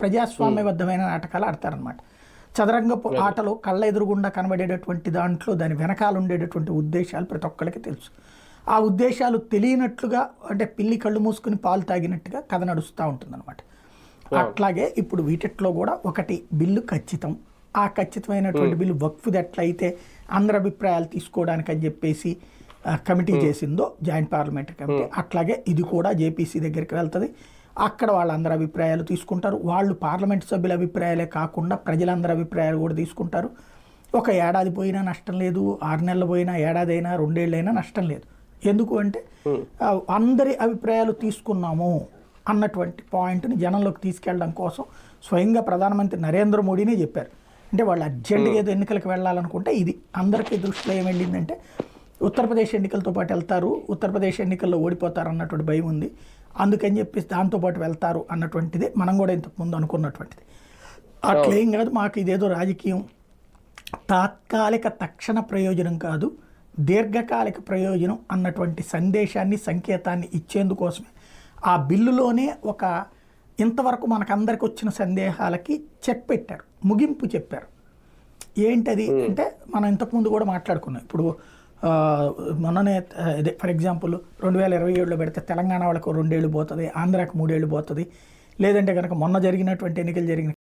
ప్రజాస్వామ్యబద్ధమైన నాటకాలు ఆడతారనమాట. చదరంగపు ఆటలో కళ్ళ ఎదురుగుండా కనబడేటటువంటి దాంట్లో దాని వెనకాల ఉండేటటువంటి ఉద్దేశాలు ప్రతి ఒక్కరికి తెలుసు. ఆ ఉద్దేశాలు తెలియనట్లుగా, అంటే పిల్లి కళ్ళు మూసుకుని పాలు తాగినట్టుగా కథ నడుస్తూ ఉంటుందన్నమాట. అట్లాగే ఇప్పుడు వీటిట్లో కూడా ఒకటి బిల్లు ఖచ్చితం. ఆ ఖచ్చితమైనటువంటి బిల్లు వక్ఫ్ది ఎట్లయితే అందరి అభిప్రాయాలు తీసుకోవడానికి అని చెప్పేసి కమిటీ చేసిందో జాయింట్ పార్లమెంటరీ కమిటీ, అట్లాగే ఇది కూడా జేపీసీ దగ్గరికి వెళ్తుంది. అక్కడ వాళ్ళందరి అభిప్రాయాలు తీసుకుంటారు. వాళ్ళు పార్లమెంట్ సభ్యుల అభిప్రాయాలే కాకుండా ప్రజలందరి అభిప్రాయాలు కూడా తీసుకుంటారు. ఒక ఏడాది పోయినా నష్టం లేదు, 6 నెలలు పోయినా, ఏడాది అయినా, 2 ఏళ్ళైనా నష్టం లేదు. ఎందుకు అంటే అందరి అభిప్రాయాలు తీసుకున్నాము అన్నటువంటి పాయింట్ని జనంలోకి తీసుకెళ్ళడం కోసం స్వయంగా ప్రధానమంత్రి నరేంద్ర మోడీనే చెప్పారు. అంటే వాళ్ళు అర్జెంటుగా ఏదో ఎన్నికలకు వెళ్ళాలనుకుంటే ఇది అందరికీ దృష్టిలో ఏం వెళ్ళిందంటే ఉత్తరప్రదేశ్ ఎన్నికలతో పాటు వెళ్తారు, ఉత్తరప్రదేశ్ ఎన్నికల్లో ఓడిపోతారు అన్నటువంటి భయం ఉంది. అందుకని చెప్పేసి దాంతోపాటు వెళ్తారు అన్నటువంటిది మనం కూడా ఇంతకుముందు అనుకున్నటువంటిది. అట్లేం కాదు, మాకు ఇదేదో రాజకీయం తాత్కాలిక తక్షణ ప్రయోజనం కాదు, దీర్ఘకాలిక ప్రయోజనం అన్నటువంటి సందేశాన్ని, సంకేతాన్ని ఇచ్చేందుకోసమే ఆ బిల్లులోనే ఒక ఇంతవరకు మనకందరికి వచ్చిన సందేహాలకి చెక్ పెట్టారు, ముగింపు చెప్పారు. ఏంటది అంటే మనం ఇంతకుముందు కూడా మాట్లాడుకున్నాం. ఇప్పుడు మొన్ననే అదే ఫర్ ఎగ్జాంపుల్ 2027లో పెడితే తెలంగాణ వాళ్ళకు 2 ఏళ్ళు పోతుంది, ఆంధ్రాకు 3 ఏళ్ళు పోతుంది. లేదంటే కనుక మొన్న జరిగినటువంటి ఎన్నికలు జరిగిన